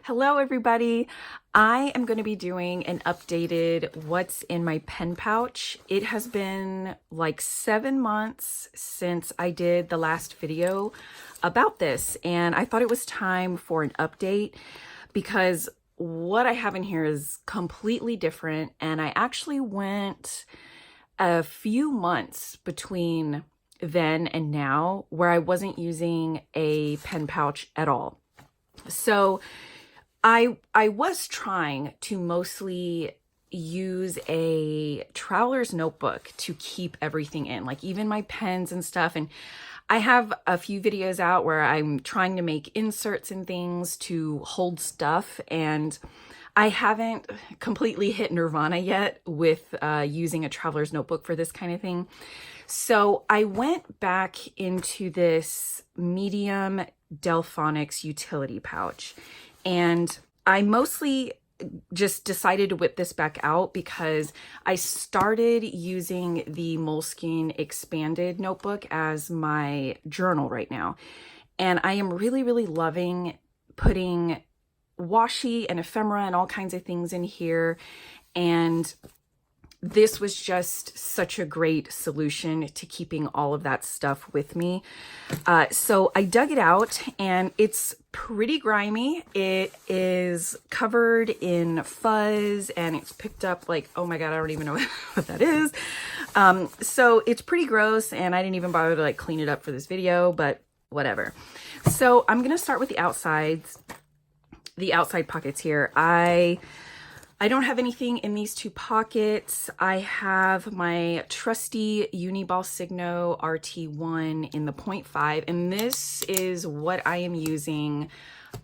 Hello everybody. I am going to be doing an updated what's in my pen pouch. It has been like 7 months since I did the last video about this, and I thought it was time for an update because what I have in here is completely different, and I actually went a few months between then and now where I wasn't using a pen pouch at all. So I was trying to mostly use a traveler's notebook to keep everything in, like even my pens and stuff. And I have a few videos out where I'm trying to make inserts and things to hold stuff, and I haven't completely hit nirvana yet with using a traveler's notebook for this kind of thing. So I went back into this medium Delfonics utility pouch, and I mostly just decided to whip this back out because I started using the Moleskine Expanded Notebook as my journal right now. And I am really, really loving putting washi and ephemera and all kinds of things in here. And this was just such a great solution to keeping all of that stuff with me. So I dug it out, and it's pretty grimy. It is covered in fuzz, and it's picked up like, oh my God, I don't even know what that is. So it's pretty gross, and I didn't even bother to like clean it up for this video, but whatever. So I'm gonna start with the outside pockets here. I don't have anything in these two pockets. I have my trusty Uniball Signo RT1 in the 0.5, and this is what I am using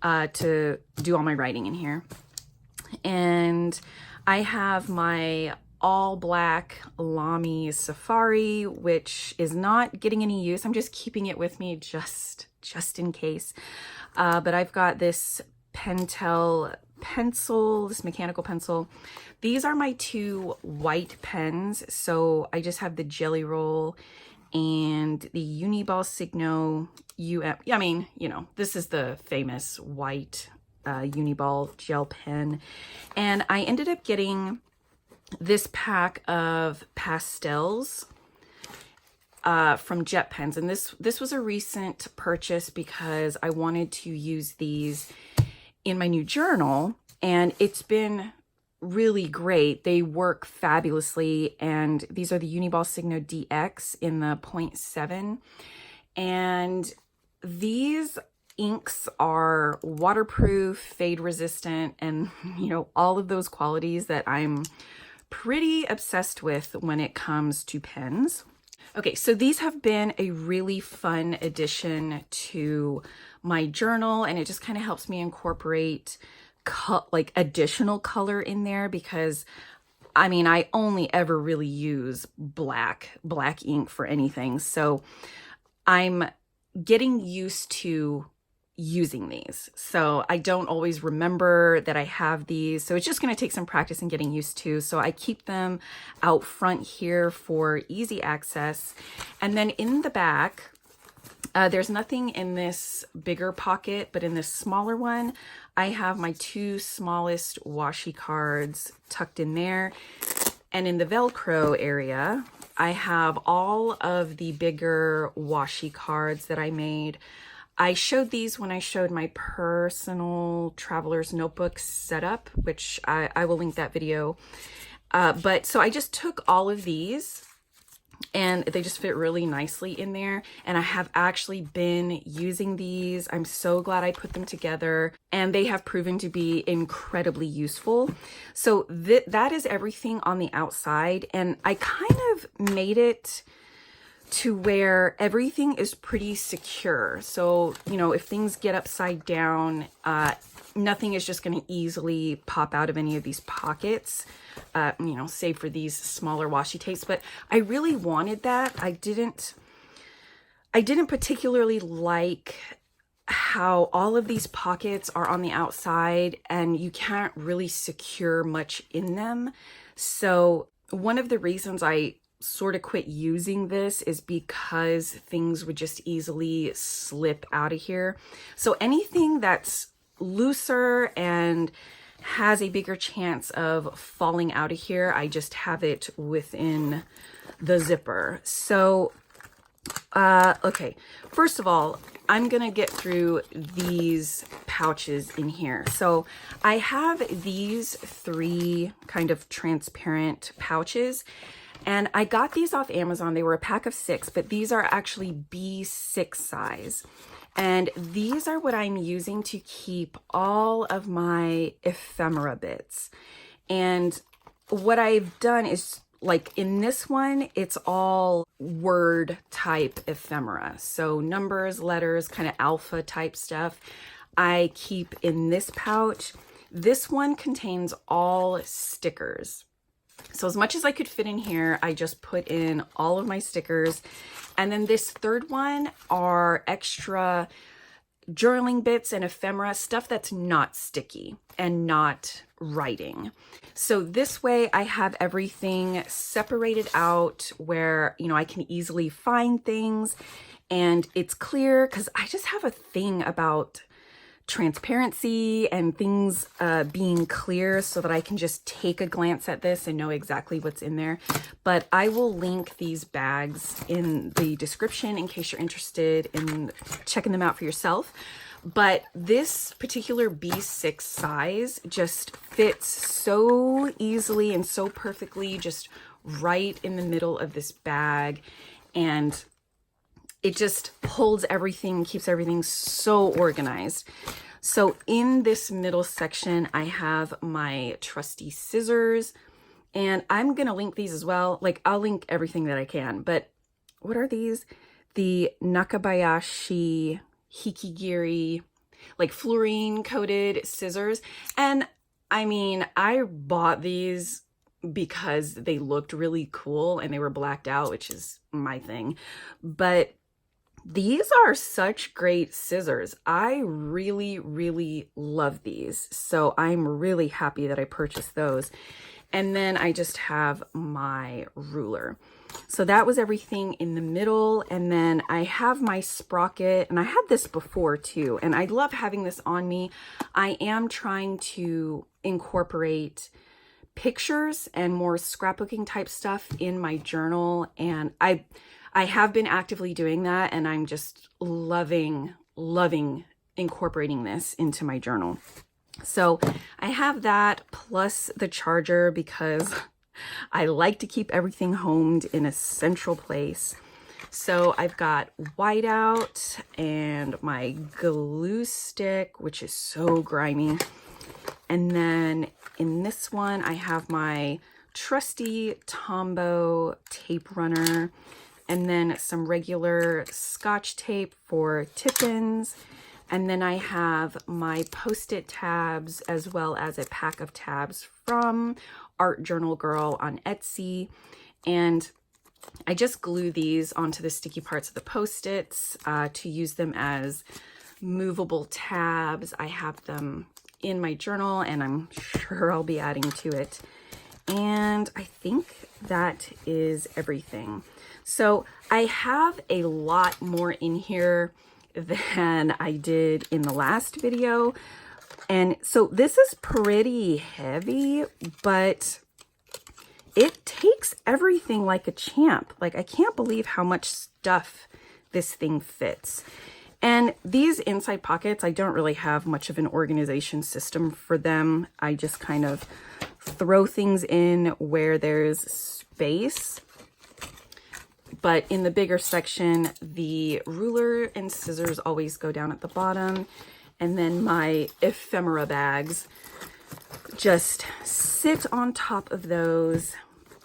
to do all my writing in here. And I have my all black Lamy Safari, which is not getting any use. I'm just keeping it with me just in case. But I've got this Pentel pencil, this mechanical pencil. These are my two white pens. So I just have the Jelly Roll and the Uniball Signo UM. I mean, you know, this is the famous white Uniball gel pen. And I ended up getting this pack of pastels from Jet Pens. And this was a recent purchase because I wanted to use these in my new journal, and it's been really great. They work fabulously, and these are the Uniball Signo DX in the 0.7, and these inks are waterproof, fade resistant, and you know, all of those qualities that I'm pretty obsessed with when it comes to pens. Okay, so these have been a really fun addition to my journal, and it just kind of helps me incorporate like additional color in there because I mean, I only ever really use black ink for anything. So I'm getting used to using these. So I don't always remember that I have these. So it's just going to take some practice and getting used to. So I keep them out front here for easy access. And then in the back, there's nothing in this bigger pocket, but in this smaller one, I have my two smallest washi cards tucked in there. And in the Velcro area, I have all of the bigger washi cards that I made. I showed these when I showed my personal traveler's notebook setup, which I will link that video. But so I just took all of these, and they just fit really nicely in there. And I have actually been using these. I'm so glad I put them together, and they have proven to be incredibly useful. So that is everything on the outside. And I kind of made it to where everything is pretty secure. So, you know, if things get upside down, nothing is just going to easily pop out of any of these pockets, you know, save for these smaller washi tapes. But I really wanted that. I didn't particularly like how all of these pockets are on the outside and you can't really secure much in them. So one of the reasons I sort of quit using this is because things would just easily slip out of here. So anything that's looser and has a bigger chance of falling out of here. I just have it within the zipper. So, okay, first of all, I'm gonna get through these pouches in here. So I have these 3 kind of transparent pouches, and I got these off Amazon. They were a pack of 6, but these are actually B6 size. And these are what I'm using to keep all of my ephemera bits. And what I've done is, like in this one, it's all word type ephemera. So numbers, letters, kind of alpha type stuff I keep in this pouch. This one contains all stickers. So as much as I could fit in here, I just put in all of my stickers. And then this third one are extra journaling bits and ephemera, stuff that's not sticky and not writing. So this way I have everything separated out where, you know, I can easily find things, and it's clear, because I just have a thing about transparency and things being clear so that I can just take a glance at this and know exactly what's in there. But I will link these bags in the description in case you're interested in checking them out for yourself. But this particular B6 size just fits so easily and so perfectly just right in the middle of this bag, and it just holds everything, keeps everything so organized. So in this middle section, I have my trusty scissors, and I'm going to link these as well. Like, I'll link everything that I can, but what are these? The Nakabayashi Hikigiri, like Flourine coated scissors. And I mean, I bought these because they looked really cool and they were blacked out, which is my thing. But these are such great scissors. I really, really love these. So I'm really happy that I purchased those. And then I just have my ruler. So that was everything in the middle. And then I have my sprocket, and I had this before too, and I love having this on me. I am trying to incorporate pictures and more scrapbooking type stuff in my journal, and I have been actively doing that, and I'm just loving incorporating this into my journal. So I have that plus the charger because I like to keep everything homed in a central place. So I've got whiteout and my glue stick, which is so grimy. And then in this one, I have my trusty Tombow tape runner, and then some regular Scotch tape for tip-ins. And then I have my Post-it tabs, as well as a pack of tabs from Art Journal Girl on Etsy. And I just glue these onto the sticky parts of the Post-its to use them as movable tabs. I have them in my journal, and I'm sure I'll be adding to it. And I think that is everything. So I have a lot more in here than I did in the last video. And so this is pretty heavy, but it takes everything like a champ. Like, I can't believe how much stuff this thing fits. And these inside pockets, I don't really have much of an organization system for them. I just kind of throw things in where there's space. But in the bigger section, the ruler and scissors always go down at the bottom. And then my ephemera bags just sit on top of those.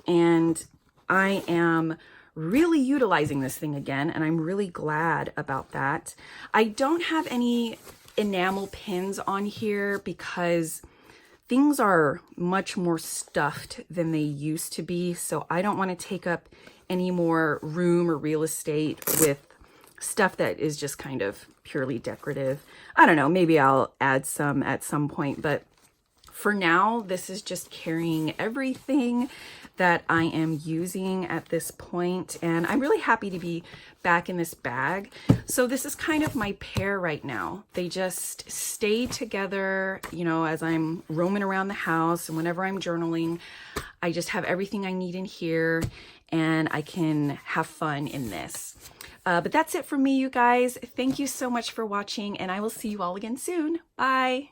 And I am really utilizing this thing again, and I'm really glad about that. I don't have any enamel pins on here because things are much more stuffed than they used to be. So I don't want to take up any more room or real estate with stuff that is just kind of purely decorative. I don't know, maybe I'll add some at some point, but for now, this is just carrying everything. that I am using at this point, and I'm really happy to be back in this bag. So this is kind of my pair right now. They just stay together, you know, as I'm roaming around the house, and whenever I'm journaling, I just have everything I need in here, and I can have fun in this. But that's it from me, you guys. Thank you so much for watching, and I will see you all again soon. Bye.